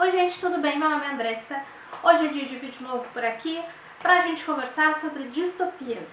Oi gente, tudo bem? Meu nome é Andressa. Hoje é dia de vídeo novo por aqui pra gente conversar sobre distopias.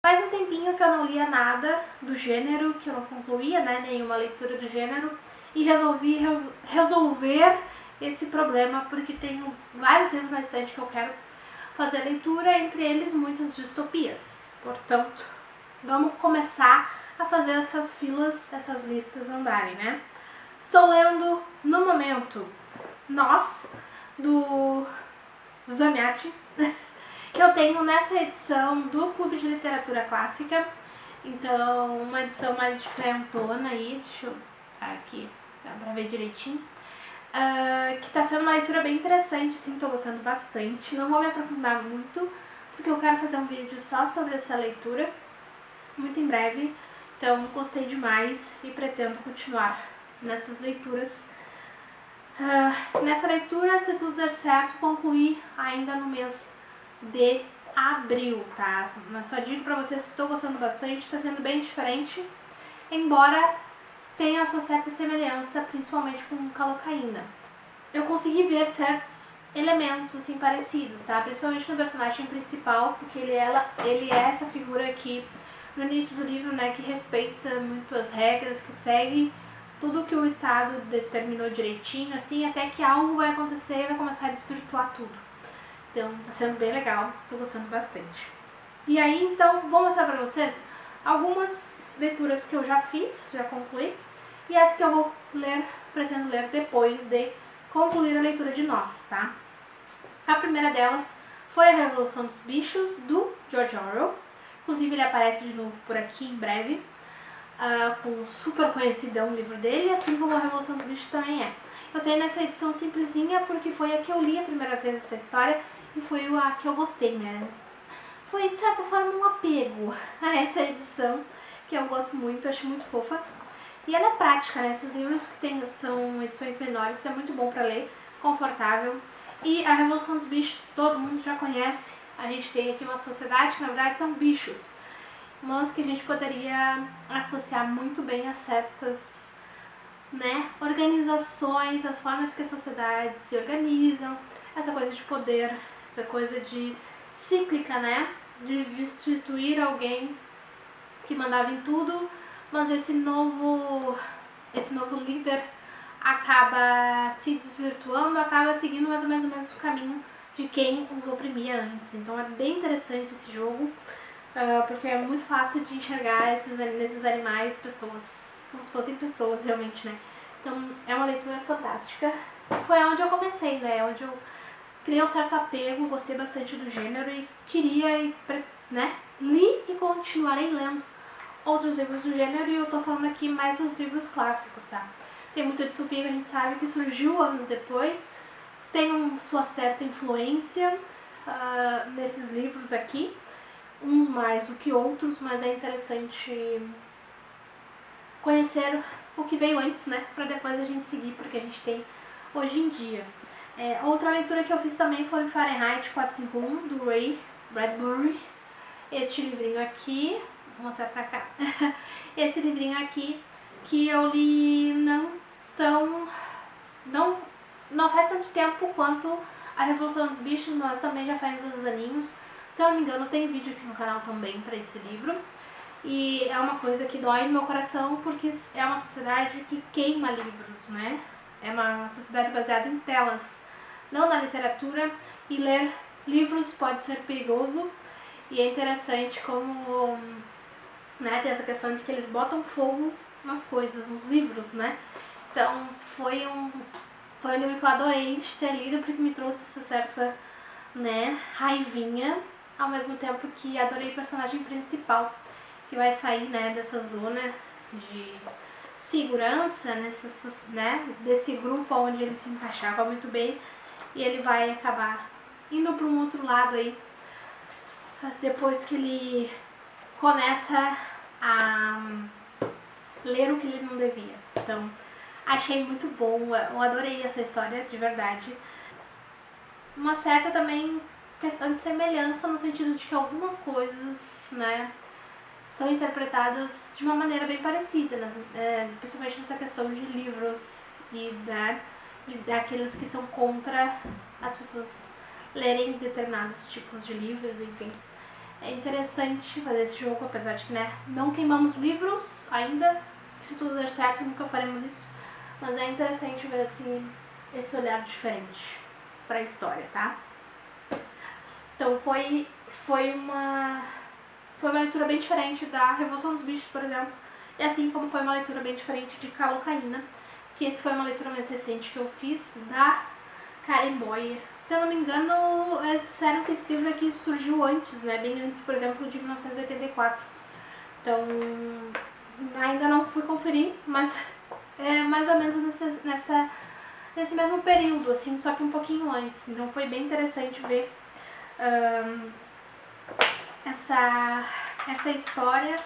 Faz um tempinho que eu não lia nada do gênero, que eu não concluía, nenhuma leitura do gênero, e resolvi resolver esse problema porque tenho vários livros na estante que eu quero fazer leitura, entre eles muitas distopias. Portanto, vamos começar a fazer essas filas, essas listas andarem, né? Estou lendo, no momento, Nós, do Zamiatti, que eu tenho nessa edição do Clube de Literatura Clássica. Então, uma edição mais diferentona aí, deixa eu aqui, dá pra ver direitinho. Que tá sendo uma leitura bem interessante, sim, tô gostando bastante. Não vou me aprofundar muito, porque eu quero fazer um vídeo só sobre essa leitura, muito em breve. Então, gostei demais e pretendo continuar nessas leituras. Nessa leitura, se tudo der certo, concluir ainda no mês de abril, tá? Mas só digo pra vocês que estou gostando bastante, tá sendo bem diferente, embora tenha a sua certa semelhança, principalmente com Calocaína. Eu consegui ver certos elementos assim parecidos, tá? Principalmente no personagem principal, porque ele é essa figura que no início do livro, né, que respeita muito as regras, que segue tudo que o Estado determinou direitinho, assim, até que algo vai acontecer e vai começar a desvirtuar tudo. Então, tá sendo bem legal, tô gostando bastante. E aí, então, vou mostrar pra vocês algumas leituras que eu já fiz, já concluí, e essa que eu vou ler, pretendo ler depois de concluir a leitura de Nós, tá? A primeira delas foi A Revolução dos Bichos, do George Orwell. Inclusive, ele aparece de novo por aqui em breve, com o super conhecidão livro dele, assim como A Revolução dos Bichos também é. Eu tenho nessa edição simplesinha porque foi a que eu li a primeira vez essa história e foi a que eu gostei, né? Foi, de certa forma, um apego a essa edição, que eu gosto muito, acho muito fofa. E ela é prática, né? Esses livros que são edições menores, é muito bom pra ler, confortável. E A Revolução dos Bichos, todo mundo já conhece. A gente tem aqui uma sociedade que, na verdade, são bichos, mas que a gente poderia associar muito bem a certas, né, organizações, as formas que as sociedades se organizam, essa coisa de poder, essa coisa de cíclica, né, de destituir alguém que mandava em tudo, mas esse novo líder acaba se desvirtuando, acaba seguindo mais ou menos o mesmo caminho de quem os oprimia antes. Então é bem interessante esse jogo, porque é muito fácil de enxergar nesses animais pessoas, como se fossem pessoas realmente, né? Então é uma leitura fantástica. Foi onde eu comecei, né? Onde eu criei um certo apego, gostei bastante do gênero e queria, né? Li e continuarei lendo outros livros do gênero, e eu tô falando aqui mais dos livros clássicos, tá? Tem muita distopia que a gente sabe que surgiu anos depois, tem sua certa influência nesses livros aqui, uns mais do que outros, mas é interessante conhecer o que veio antes, né? Pra depois a gente seguir porque a gente tem hoje em dia. Outra leitura que eu fiz também foi Fahrenheit 451, do Ray Bradbury. Este livrinho aqui, vou mostrar pra cá. Esse livrinho aqui que eu li não faz tanto tempo quanto A Revolução dos Bichos, mas também já faz uns aninhos. Se eu não me engano, tem vídeo aqui no canal também pra esse livro. E é uma coisa que dói no meu coração porque é uma sociedade que queima livros, né? É uma sociedade baseada em telas, não na literatura, e ler livros pode ser perigoso. E é interessante como, né, tem essa questão de que eles botam fogo nas coisas, nos livros, né? Então foi um livro que eu adorei de ter lido porque me trouxe essa certa, né, raivinha, ao mesmo tempo que adorei o personagem principal, que vai sair, né, dessa zona de segurança, né, desse grupo onde ele se encaixava muito bem, e ele vai acabar indo para um outro lado aí, depois que ele começa a ler o que ele não devia. Então, achei muito bom, eu adorei essa história, de verdade. Uma certa também questão de semelhança, no sentido de que algumas coisas, né, são interpretadas de uma maneira bem parecida, né? Principalmente nessa questão de livros e daqueles que são contra as pessoas lerem determinados tipos de livros, enfim. É interessante fazer esse jogo, apesar de que, né, não queimamos livros ainda, se tudo der certo nunca faremos isso, mas é interessante ver assim, esse olhar diferente para a história, tá? Então foi uma leitura bem diferente da Revolução dos Bichos, por exemplo, e assim como foi uma leitura bem diferente de Calocaína, que esse foi uma leitura mais recente que eu fiz da Karen Boyer. Se eu não me engano, eles disseram que esse livro aqui surgiu antes, né? Bem antes, por exemplo, de 1984. Então, ainda não fui conferir, mas é mais ou menos nesse mesmo período, assim, só que um pouquinho antes. Então foi bem interessante ver essa história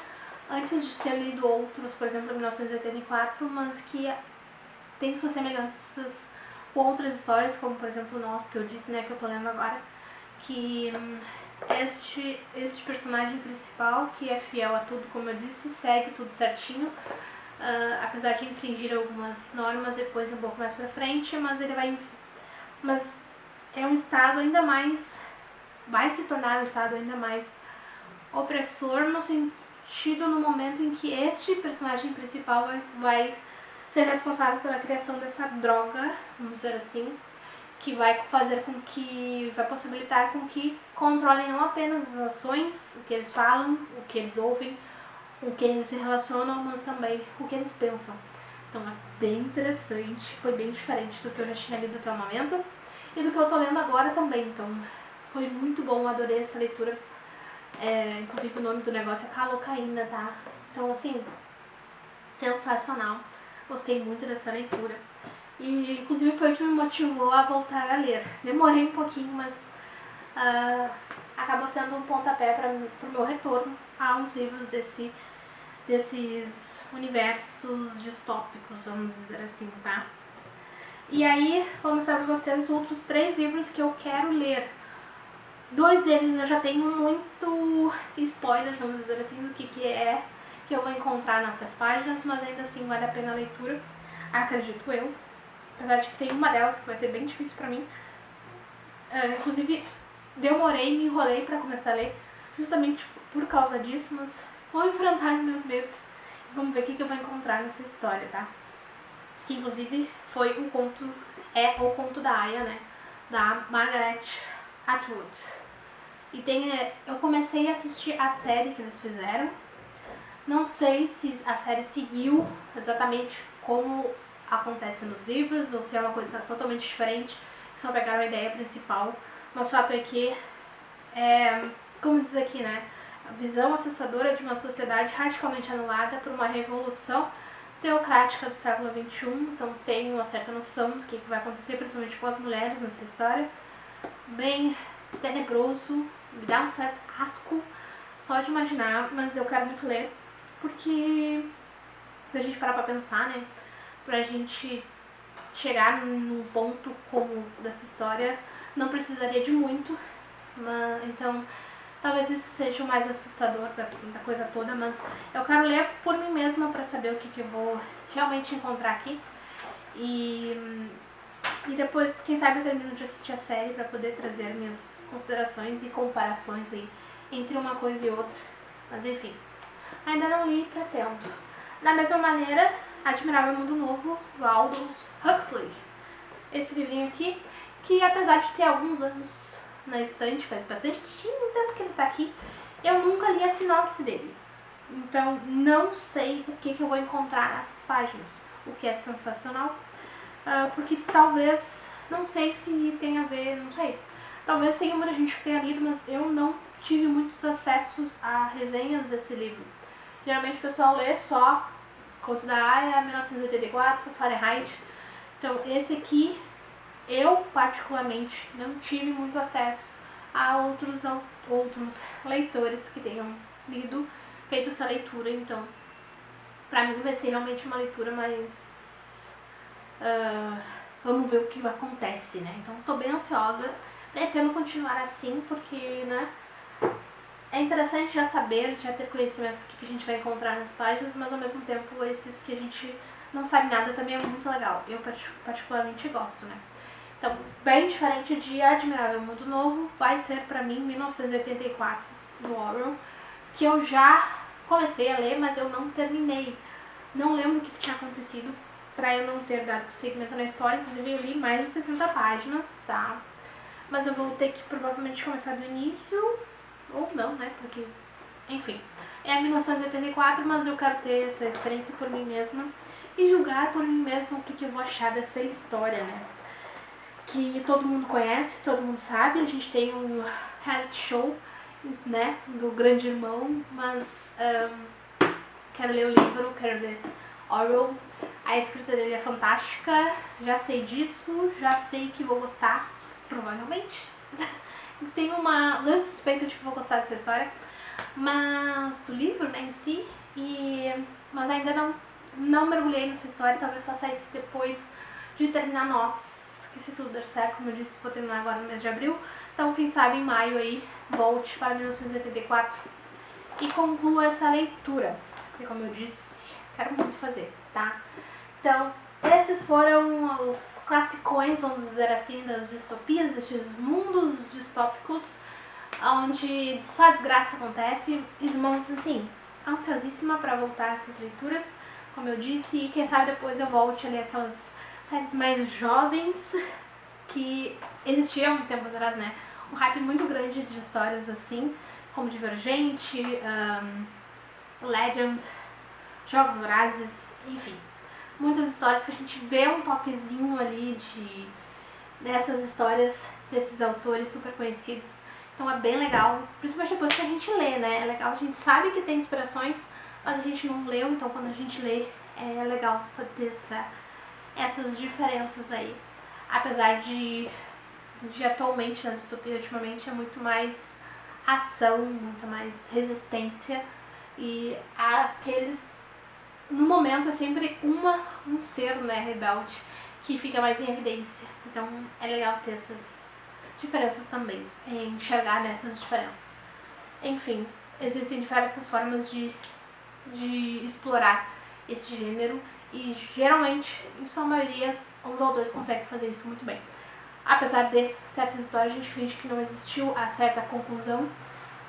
antes de ter lido outros, por exemplo, em 1984, mas que tem suas semelhanças com outras histórias, como por exemplo nós, que eu disse, né, que eu tô lendo agora, que este personagem principal, que é fiel a tudo, como eu disse, segue tudo certinho, apesar de infringir algumas normas depois um pouco mais pra frente, mas é um estado ainda mais, vai se tornar um estado ainda mais opressor no sentido no momento em que este personagem principal vai ser responsável pela criação dessa droga, vamos dizer assim, que vai fazer com que, vai possibilitar com que controlem não apenas as ações, o que eles falam, o que eles ouvem, o que eles se relacionam, mas também o que eles pensam. Então é bem interessante, foi bem diferente do que eu já tinha lido até o momento e do que eu tô lendo agora também, então foi muito bom, adorei essa leitura. Inclusive o nome do negócio é Calocaína, tá? Então assim, sensacional, gostei muito dessa leitura. E inclusive foi o que me motivou a voltar a ler. Demorei um pouquinho, mas acabou sendo um pontapé para o meu retorno aos livros desses universos distópicos, vamos dizer assim, tá? E aí, vou mostrar para vocês os outros 3 livros que eu quero ler. 2 deles eu já tenho muito spoiler, vamos dizer assim, do que eu vou encontrar nessas páginas, mas ainda assim vale a pena a leitura, acredito eu. Apesar de que tem uma delas que vai ser bem difícil pra mim. Inclusive, demorei, me enrolei pra começar a ler, justamente por causa disso, mas vou enfrentar meus medos e vamos ver o que eu vou encontrar nessa história, tá? Que inclusive foi o conto da Aya, né? Da Margaret Atwood. E eu comecei a assistir a série que eles fizeram. Não sei se a série seguiu exatamente como acontece nos livros, ou se é uma coisa totalmente diferente, só pegaram a ideia principal, mas o fato é que, como diz aqui, né, a visão assustadora de uma sociedade radicalmente anulada por uma revolução teocrática do século XXI, então tem uma certa noção do que vai acontecer, principalmente com as mulheres nessa história, bem tenebroso, me dá um certo asco só de imaginar, mas eu quero muito ler, porque se a gente parar pra pensar, né, pra gente chegar num ponto como dessa história, não precisaria de muito, então talvez isso seja o mais assustador da coisa toda, mas eu quero ler por mim mesma pra saber o que eu vou realmente encontrar aqui, e depois, quem sabe, eu termino de assistir a série pra poder trazer minhas considerações e comparações aí entre uma coisa e outra, mas enfim, ainda não li, pretendo. Da mesma maneira, Admirável Mundo Novo, do Aldous Huxley. Esse livrinho aqui, que apesar de ter alguns anos na estante, faz bastante tempo que ele tá aqui, eu nunca li a sinopse dele. Então, não sei o que eu vou encontrar nessas páginas, o que é sensacional, porque talvez, não sei se tem a ver, não sei, talvez tenha muita gente que tenha lido, mas eu não tive muitos acessos a resenhas desse livro. Geralmente o pessoal lê só Conto da Aya, 1984, Fahrenheit. Então esse aqui, eu particularmente não tive muito acesso a outros leitores que tenham lido, feito essa leitura. Então pra mim vai ser realmente uma leitura mais... vamos ver o que acontece, né? Então tô bem ansiosa, pretendo continuar assim, porque, né, é interessante já saber, já ter conhecimento do que a gente vai encontrar nas páginas, mas ao mesmo tempo esses que a gente não sabe nada também é muito legal. Eu particularmente gosto, né? Então, bem diferente de Admirável Mundo Novo, vai ser pra mim 1984, do Orwell, que eu já comecei a ler, mas eu não terminei. Não lembro o que tinha acontecido pra eu não ter dado segmento na história. Inclusive eu li mais de 60 páginas, tá? Mas eu vou ter que provavelmente começar do início, ou não, né? Porque, enfim, é 1984, mas eu quero ter essa experiência por mim mesma e julgar por mim mesma o que eu vou achar dessa história, né? Que todo mundo conhece, todo mundo sabe, a gente tem um reality show, né, do Grande Irmão, mas quero ler o livro, quero ler Orwell, a escrita dele é fantástica, já sei disso, já sei que vou gostar, provavelmente. Tenho uma grande suspeita de que vou gostar dessa história, mas do livro, né, em si, mas ainda não mergulhei nessa história, talvez faça isso depois de terminar Nós, que se tudo der certo, como eu disse, vou terminar agora no mês de abril, então quem sabe em maio aí volte para 1984 e conclua essa leitura, porque como eu disse, quero muito fazer, tá? Então, esses foram os classicões, vamos dizer assim, das distopias, estes mundos distópicos, onde só desgraça acontece, mas assim, ansiosíssima para voltar a essas leituras, como eu disse, e quem sabe depois eu volte a ler aquelas séries mais jovens que existiam um tempo atrás, né? Um hype muito grande de histórias assim, como Divergente, Legend, Jogos Vorazes, enfim. Muitas histórias que a gente vê um toquezinho ali dessas histórias, desses autores super conhecidos. Então é bem legal, principalmente depois que a gente lê, né? É legal, a gente sabe que tem inspirações, mas a gente não leu, então quando a gente lê é legal ter essas diferenças aí. Apesar de atualmente, nas distopias ultimamente, é muito mais ação, muita mais resistência e no momento é sempre um ser, né, rebelde que fica mais em evidência. Então é legal ter essas diferenças também, enxergar nessas diferenças. Enfim, existem diversas formas de explorar esse gênero e geralmente, em sua maioria, os autores conseguem fazer isso muito bem. Apesar de certas histórias a gente finge que não existiu a certa conclusão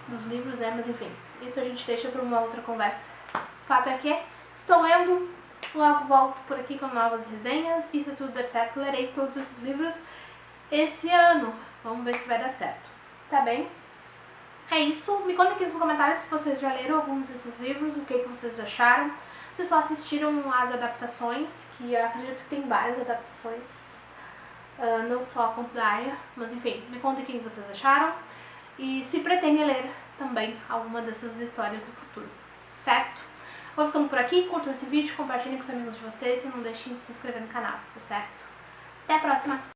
dos livros, né? Mas enfim, isso a gente deixa para uma outra conversa. O fato é que estou lendo, logo volto por aqui com novas resenhas e se tudo der certo, lerei todos esses livros esse ano. Vamos ver se vai dar certo. Tá bem? É isso. Me contem aqui nos comentários se vocês já leram alguns desses livros, o que vocês acharam. Se só assistiram as adaptações, que eu acredito que tem várias adaptações, não só a Conto da Aia, mas enfim, me contem o que vocês acharam. E se pretendem ler também alguma dessas histórias no futuro, certo? Vou ficando por aqui, curtam esse vídeo, compartilhem com os amigos de vocês e não deixem de se inscrever no canal, tá certo? Até a próxima!